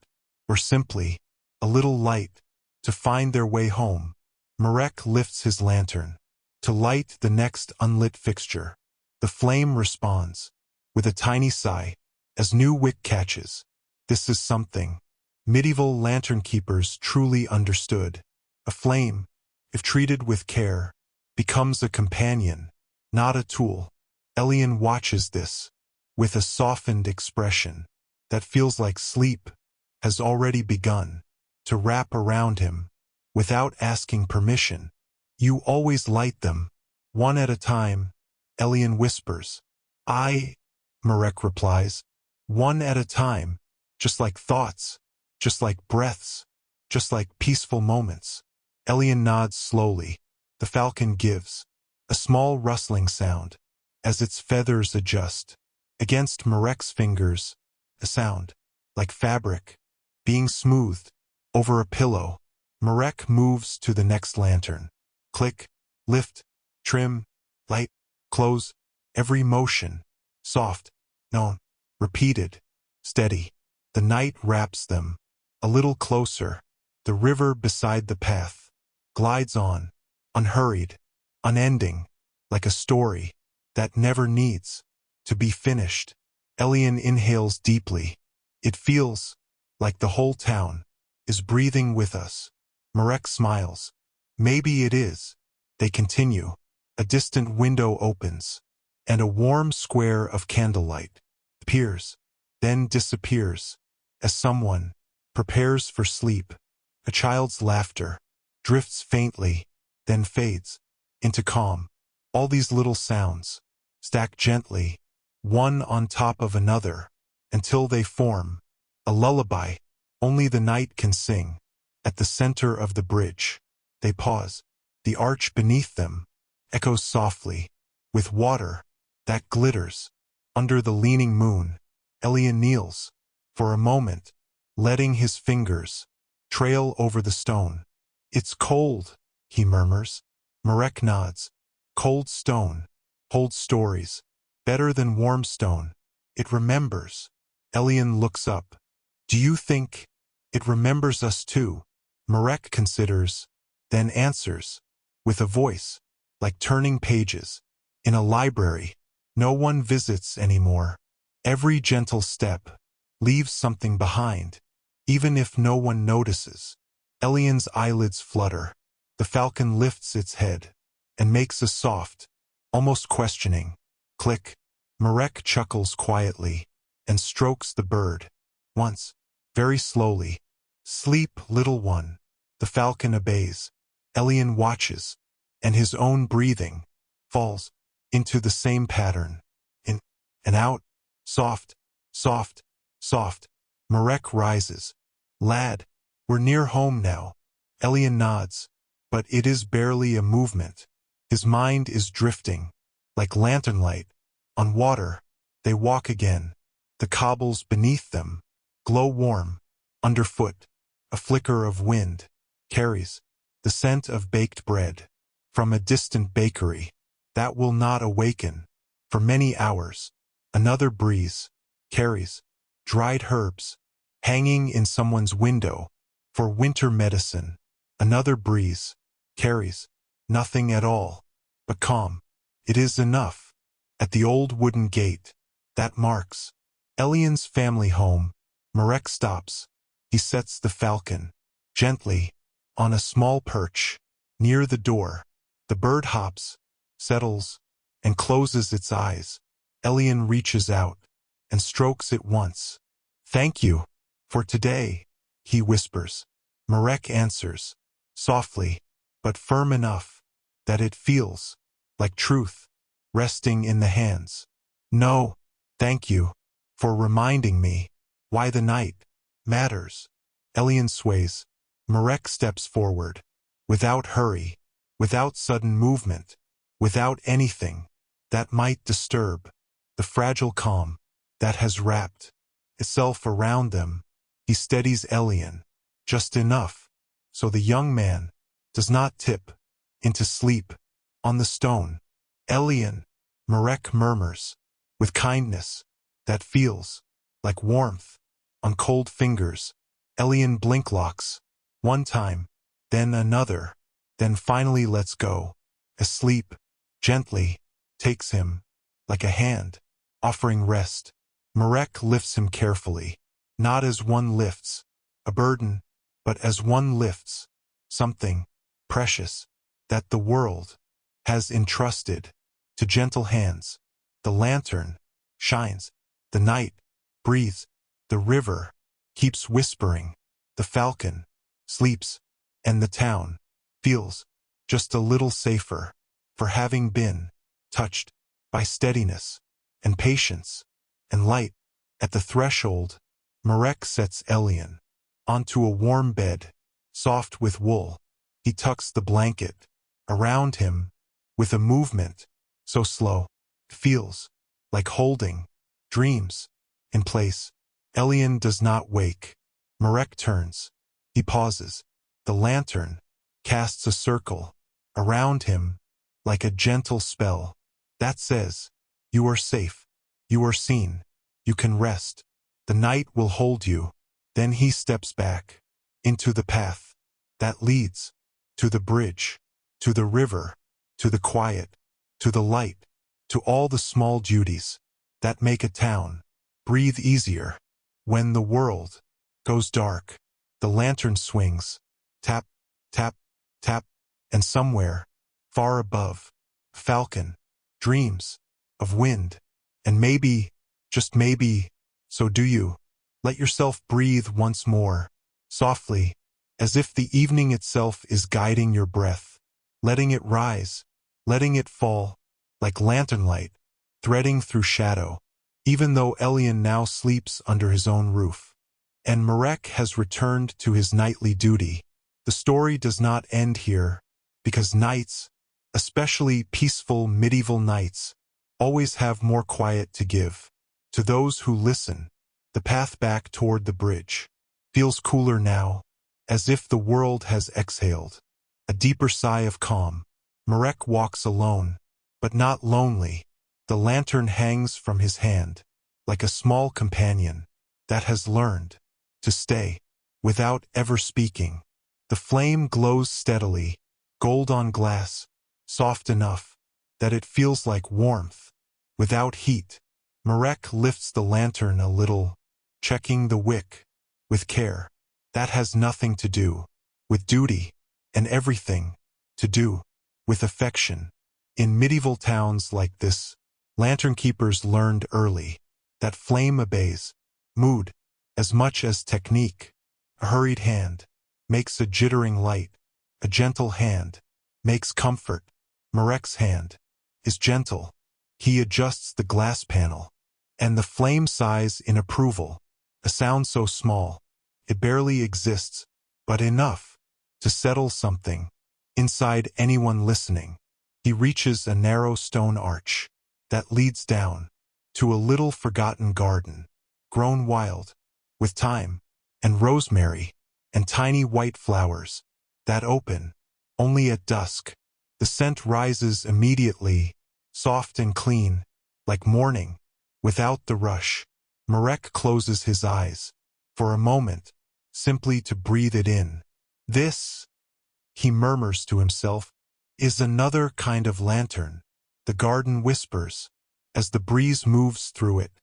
or simply a little light, to find their way home. Marek lifts his lantern to light the next unlit fixture. The flame responds with a tiny sigh as new wick catches. This is something medieval lantern keepers truly understood. A flame, if treated with care, becomes a companion, not a tool. Elian watches this with a softened expression that feels like sleep has already begun to wrap around him without asking permission. You always light them, one at a time, Elian whispers. Marek replies, one at a time, just like thoughts, just like breaths, just like peaceful moments. Elian nods slowly. The falcon gives a small rustling sound as its feathers adjust against Marek's fingers, a sound like fabric being smoothed over a pillow. Marek moves to the next lantern. Click, lift, trim, light, close, every motion, soft, known, repeated, steady. The night wraps them a little closer. The river beside the path glides on, unhurried, unending, like a story that never needs to be finished. Elian inhales deeply. It feels like the whole town is breathing with us. Marek smiles. Maybe it is. They continue. A distant window opens, and a warm square of candlelight appears, then disappears, as someone prepares for sleep. A child's laughter drifts faintly, then fades into calm. All these little sounds stack gently, one on top of another, until they form a lullaby only the night can sing. At the center of the bridge, they pause. The arch beneath them echoes softly, with water that glitters under the leaning moon. Elian kneels for a moment, letting his fingers trail over the stone. It's cold, he murmurs. Marek nods. Cold stone holds stories, better than warm stone. It remembers. Elian looks up. Do you think it remembers us too? Marek considers, then answers, with a voice like turning pages in a library no one visits anymore. Every gentle step leaves something behind, even if no one notices. Elian's eyelids flutter. The falcon lifts its head and makes a soft, almost questioning click. Marek chuckles quietly and strokes the bird. Once, very slowly. Sleep, little one. The falcon obeys. Elian watches, and his own breathing falls into the same pattern. In and out, soft, soft, soft. Marek rises. Lad, we're near home now. Elian nods, but it is barely a movement. His mind is drifting, like lantern light on water. They walk again. The cobbles beneath them glow warm. Underfoot, a flicker of wind carries the scent of baked bread from a distant bakery that will not awaken for many hours. Another breeze carries dried herbs hanging in someone's window for winter medicine. Another breeze carries nothing at all but calm. It is enough. At the old wooden gate that marks Elian's family home, Marek stops. He sets the falcon gently on a small perch near the door. The bird hops, settles, and closes its eyes. Elian reaches out and strokes it once. Thank you for today, he whispers. Marek answers, softly, but firm enough that it feels like truth resting in the hands. No, thank you for reminding me why the night matters. Elian sways. Marek steps forward, without hurry, without sudden movement, without anything that might disturb the fragile calm that has wrapped itself around them. He steadies Elian just enough so the young man does not tip into sleep on the stone. Elian, Marek murmurs, with kindness that feels like warmth on cold fingers. Elian blinklocks One time, then another, then finally lets go. Asleep, gently, takes him, like a hand, offering rest. Marek lifts him carefully, not as one lifts a burden, but as one lifts something precious that the world has entrusted to gentle hands. The lantern shines, the night breathes, the river keeps whispering, the falcon sleeps, and the town feels just a little safer for having been touched by steadiness and patience and light. At the threshold, Marek sets Elian onto a warm bed, soft with wool. He tucks the blanket around him with a movement so slow, it feels like holding dreams in place. Elian does not wake. Marek turns. He pauses. The lantern casts a circle around him like a gentle spell that says, "You are safe. You are seen. You can rest. The night will hold you." Then he steps back into the path that leads to the bridge, to the river, to the quiet, to the light, to all the small duties that make a town breathe easier. When the world goes dark, the lantern swings, tap, tap, tap, and somewhere, far above, a falcon dreams of wind, and maybe, just maybe, so do you. Let yourself breathe once more, softly, as if the evening itself is guiding your breath, letting it rise, letting it fall, like lantern light, threading through shadow, even though Elian now sleeps under his own roof. And Marek has returned to his nightly duty. The story does not end here, because nights, especially peaceful medieval nights, always have more quiet to give. To those who listen, the path back toward the bridge feels cooler now, as if the world has exhaled a deeper sigh of calm. Marek walks alone, but not lonely. The lantern hangs from his hand, like a small companion that has learned to stay without ever speaking. The flame glows steadily, gold on glass, soft enough that it feels like warmth, without heat. Marek lifts the lantern a little, checking the wick with care. That has nothing to do with duty, and everything to do with affection. In medieval towns like this, lantern keepers learned early that flame obeys mood as much as technique. A hurried hand makes a jittering light. A gentle hand makes comfort. Marek's hand is gentle. He adjusts the glass panel, and the flame sighs in approval. A sound so small, it barely exists, but enough to settle something inside anyone listening. He reaches a narrow stone arch that leads down to a little forgotten garden, grown wild with thyme and rosemary and tiny white flowers that open only at dusk. The scent rises immediately, soft and clean, like morning, without the rush. Marek closes his eyes for a moment, simply to breathe it in. This, he murmurs to himself, is another kind of lantern. The garden whispers as the breeze moves through it,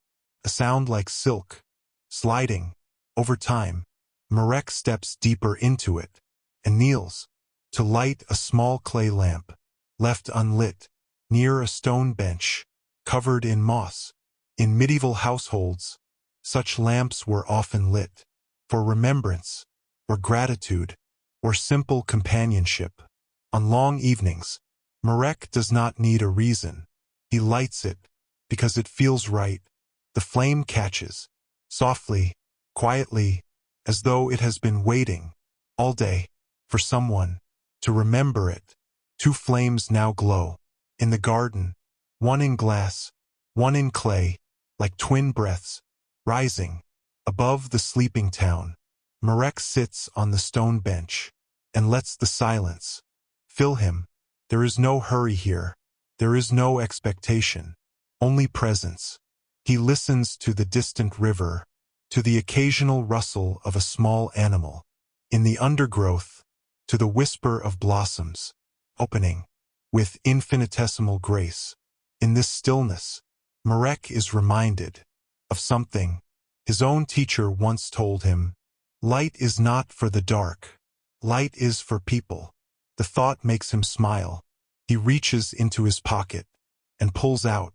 a sound like silk, sliding over time. Marek steps deeper into it and kneels to light a small clay lamp, left unlit, near a stone bench, covered in moss. In medieval households, such lamps were often lit for remembrance, or gratitude, or simple companionship. On long evenings, Marek does not need a reason. He lights it because it feels right. The flame catches, softly, quietly, as though it has been waiting all day for someone to remember it. Two flames now glow in the garden, one in glass, one in clay, like twin breaths, rising above the sleeping town. Marek sits on the stone bench and lets the silence fill him. There is no hurry here. There is no expectation, only presence. He listens to the distant river, to the occasional rustle of a small animal in the undergrowth, to the whisper of blossoms, opening, with infinitesimal grace. In this stillness, Marek is reminded of something his own teacher once told him. Light is not for the dark. Light is for people. The thought makes him smile. He reaches into his pocket and pulls out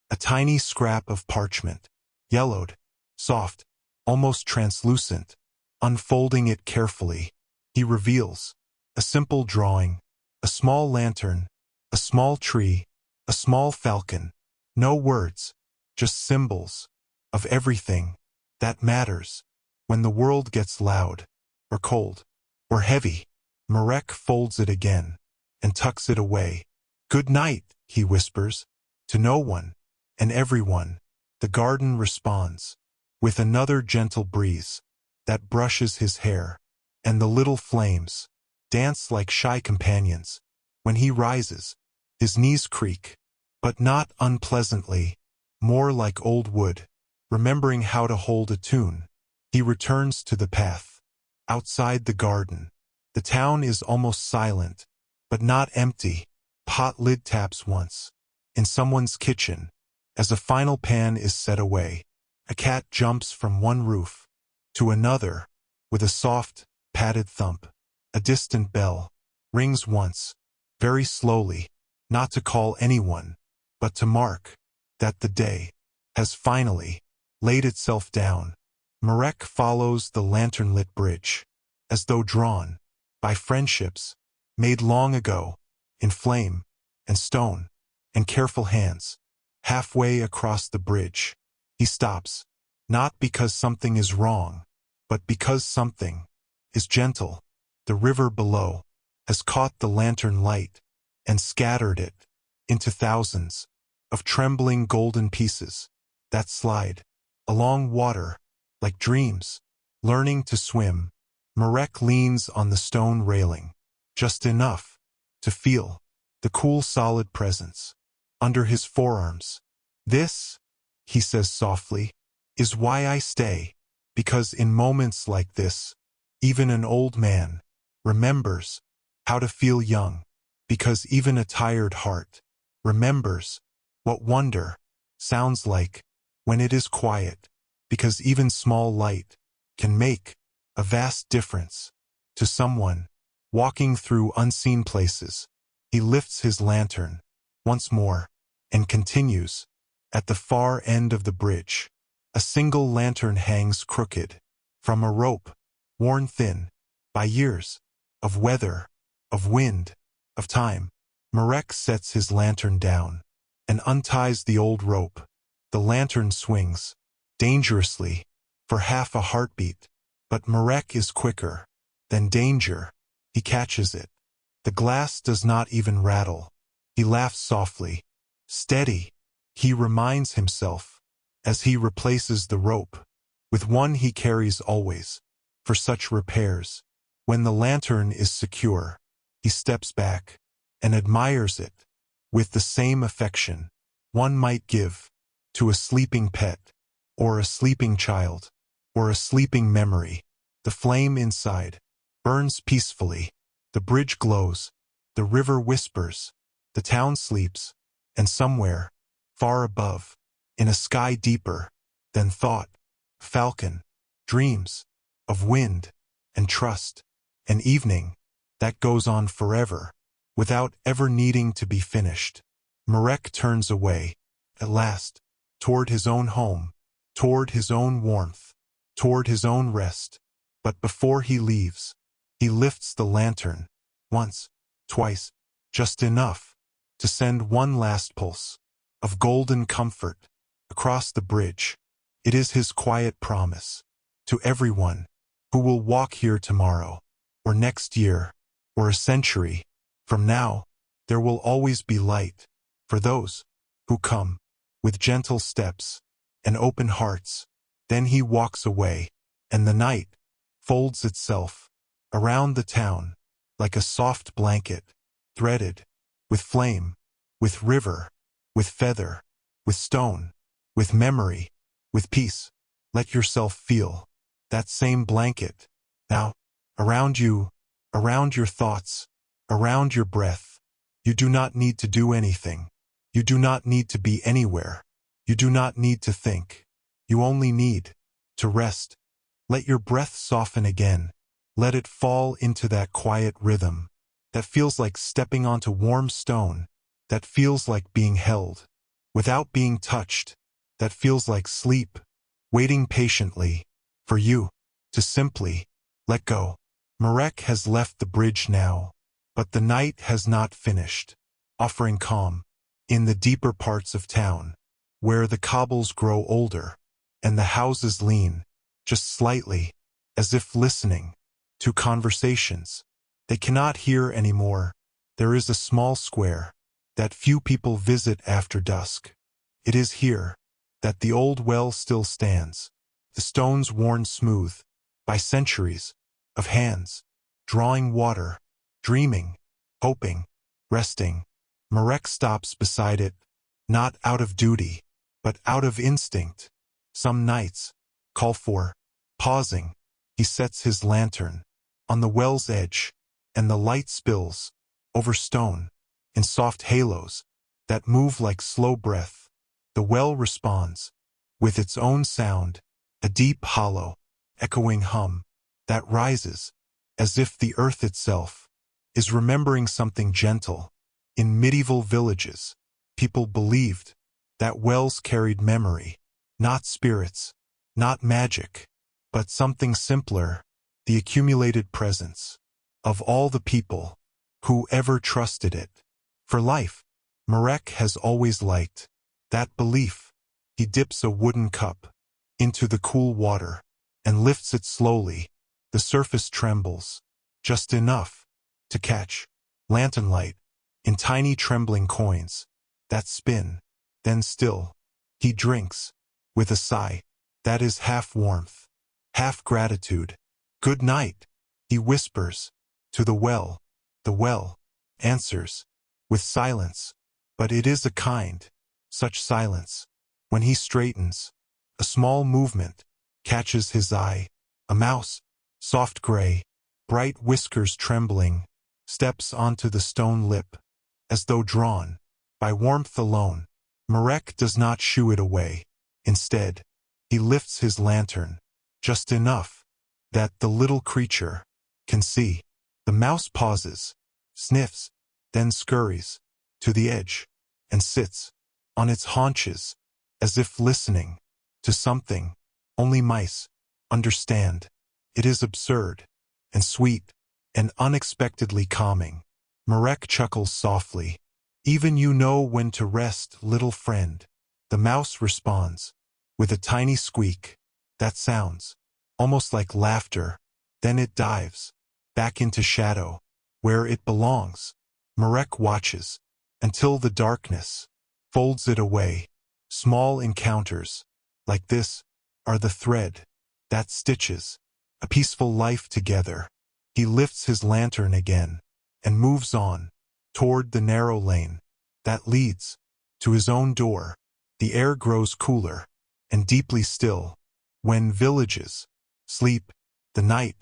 a tiny scrap of parchment, yellowed, soft, almost translucent. Unfolding it carefully, he reveals a simple drawing, a small lantern, a small tree, a small falcon. No words, just symbols of everything that matters when the world gets loud, or cold, or heavy. Marek folds it again and tucks it away. "Good night," he whispers, to no one and everyone. The garden responds with another gentle breeze that brushes his hair, and the little flames dance like shy companions. When he rises, his knees creak, but not unpleasantly, more like old wood. Remembering how to hold a tune, he returns to the path. Outside the garden, the town is almost silent, but not empty. Pot lid taps once. In someone's kitchen, as a final pan is set away, a cat jumps from one roof to another with a soft, padded thump. A distant bell rings once, very slowly, not to call anyone, but to mark that the day has finally laid itself down. Marek follows the lantern-lit bridge, as though drawn by friendships made long ago, in flame and stone and careful hands. Halfway across the bridge, he stops, not because something is wrong, but because something is gentle. The river below has caught the lantern light and scattered it into thousands of trembling golden pieces that slide along water like dreams learning to swim. Marek leans on the stone railing, just enough to feel the cool solid presence under his forearms. "This," he says softly, "is why I stay, because in moments like this, even an old man remembers how to feel young, because even a tired heart remembers what wonder sounds like when it is quiet, because even small light can make a vast difference to someone walking through unseen places." He lifts his lantern once more and continues. At the far end of the bridge, a single lantern hangs crooked from a rope worn thin by years of weather, of wind, of time. Marek sets his lantern down and unties the old rope. The lantern swings dangerously for half a heartbeat, but Marek is quicker than danger. He catches it. The glass does not even rattle. He laughs softly. "Steady," he reminds himself, as he replaces the rope with one he carries always for such repairs. When the lantern is secure, he steps back and admires it with the same affection one might give to a sleeping pet, or a sleeping child, or a sleeping memory. The flame inside burns peacefully. The bridge glows. The river whispers. The town sleeps. And somewhere, far above, in a sky deeper than thought, falcon dreams of wind and trust. An evening that goes on forever, without ever needing to be finished. Marek turns away, at last, toward his own home, toward his own warmth, toward his own rest. But before he leaves, he lifts the lantern, once, twice, just enough to send one last pulse of golden comfort across the bridge. It is his quiet promise to everyone who will walk here tomorrow, or next year, or a century from now. There will always be light for those who come with gentle steps and open hearts. Then he walks away, and the night folds itself around the town like a soft blanket, threaded with flame, with river, with feather, with stone, with memory, with peace. Let yourself feel that same blanket now, around you, around your thoughts, around your breath. You do not need to do anything. You do not need to be anywhere. You do not need to think. You only need to rest. Let your breath soften again. Let it fall into that quiet rhythm that feels like stepping onto warm stone, that feels like being held without being touched, that feels like sleep, waiting patiently for you to simply let go. Marek has left the bridge now, but the night has not finished, offering calm in the deeper parts of town, where the cobbles grow older and the houses lean just slightly, as if listening to conversations they cannot hear anymore. There is a small square that few people visit after dusk. It is here that the old well still stands, the stones worn smooth by centuries of hands, drawing water, dreaming, hoping, resting. Marek stops beside it, not out of duty, but out of instinct. Some nights call for pausing. He sets his lantern on the well's edge, and the light spills over stone in soft halos that move like slow breath. The well responds with its own sound, a deep, hollow, echoing hum that rises as if the earth itself is remembering something gentle. In medieval villages, people believed that wells carried memory, not spirits, not magic, but something simpler, the accumulated presence of all the people who ever trusted it. For life, Marek has always liked that belief. He dips a wooden cup into the cool water and lifts it slowly. The surface trembles, just enough to catch lantern light in tiny trembling coins that spin. Then still, he drinks with a sigh that is half warmth, half gratitude. "Good night," he whispers to the well. The well answers with silence, but it is a kind, such silence. When he straightens, a small movement catches his eye. A mouse, soft gray, bright whiskers trembling, steps onto the stone lip, as though drawn by warmth alone. Marek does not shoo it away. Instead, he lifts his lantern, just enough that the little creature can see. The mouse pauses, sniffs, then scurries to the edge and sits on its haunches as if listening to something only mice understand. It is absurd and sweet and unexpectedly calming. Marek chuckles softly. "Even you know when to rest, little friend." The mouse responds with a tiny squeak that sounds almost like laughter. Then it dives back into shadow, where it belongs. Marek watches until the darkness folds it away. Small encounters like this are the thread that stitches a peaceful life together. He lifts his lantern again and moves on toward the narrow lane that leads to his own door. The air grows cooler and deeply still. When villages sleep, the night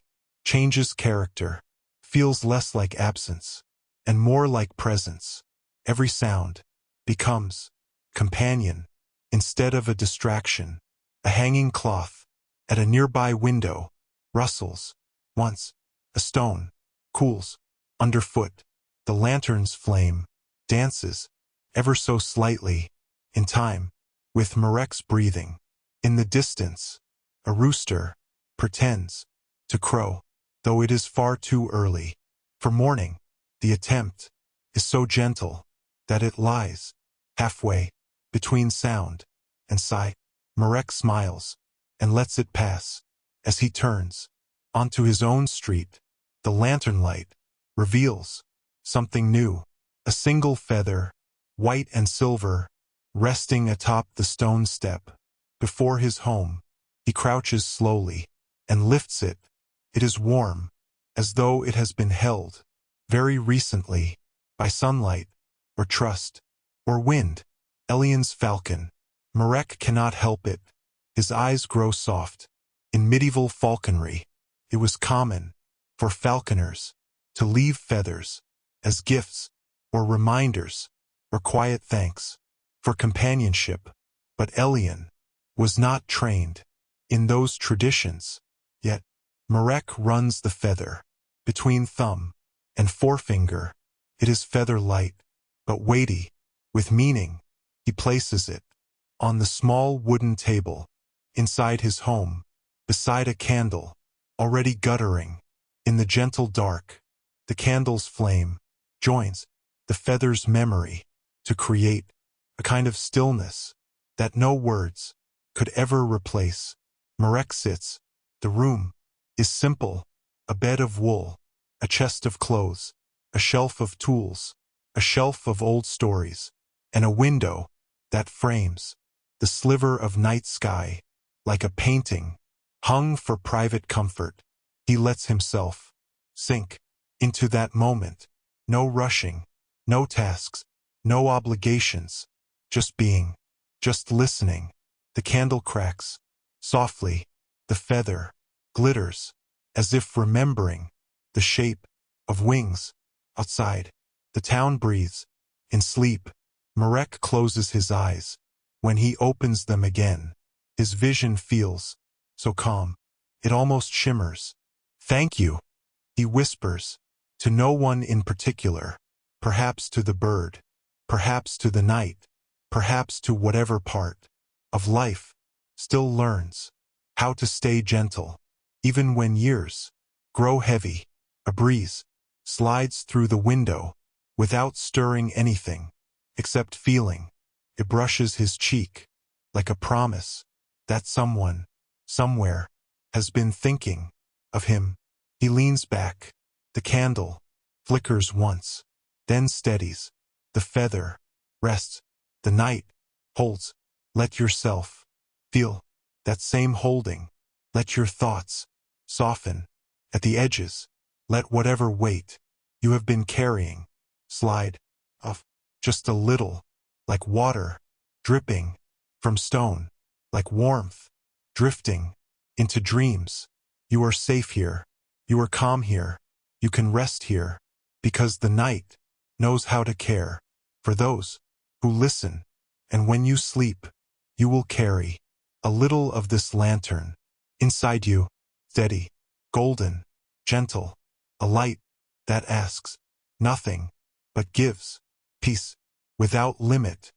changes character, feels less like absence and more like presence. Every sound becomes companion instead of a distraction. A hanging cloth at a nearby window rustles. Once, a stone cools underfoot. The lantern's flame dances ever so slightly in time with Marek's breathing. In the distance, a rooster pretends to crow, though it is far too early for morning. The attempt is so gentle that it lies halfway between sound and sight. Marek smiles and lets it pass. As he turns onto his own street, the lantern light reveals something new. A single feather, white and silver, resting atop the stone step before his home. He crouches slowly and lifts it. It is warm, as though it has been held very recently by sunlight or trust or wind. Elian's falcon. Marek cannot help it. His eyes grow soft. In medieval falconry, it was common for falconers, to leave feathers, as gifts, or reminders, or quiet thanks, for companionship. But Elian was not trained in those traditions. Yet, Marek runs the feather between thumb and forefinger. It is feather light, but weighty, with meaning. He places it on the small wooden table inside his home, beside a candle, already guttering. In the gentle dark, the candle's flame joins the feather's memory to create a kind of stillness that no words could ever replace. Marek sits. The room is simple: a bed of wool, a chest of clothes, a shelf of tools, a shelf of old stories, and a window that frames the sliver of night sky like a painting hung for private comfort. He lets himself sink into that moment. No rushing, no tasks, no obligations, just being, just listening. The candle cracks softly. The feather glitters, as if remembering the shape of wings. Outside, the town breathes in sleep. Marek closes his eyes. When he opens them again, his vision feels so calm, it almost shimmers. "Thank you," he whispers, to no one in particular, perhaps to the bird, perhaps to the night, perhaps to whatever part of life still learns how to stay gentle, even when years grow heavy. A breeze slides through the window without stirring anything except feeling. It brushes his cheek like a promise that someone, somewhere, has been thinking of him. He leans back. The candle flickers once, then steadies. The feather rests. The night holds. Let yourself feel that same holding. Let your thoughts soften at the edges. Let whatever weight you have been carrying slide off just a little, like water dripping from stone, like warmth drifting into dreams. You are safe here. You are calm here. You can rest here, because the night knows how to care for those who listen. And when you sleep, you will carry a little of this lantern inside you, steady, golden, gentle, a light that asks nothing but gives peace without limit.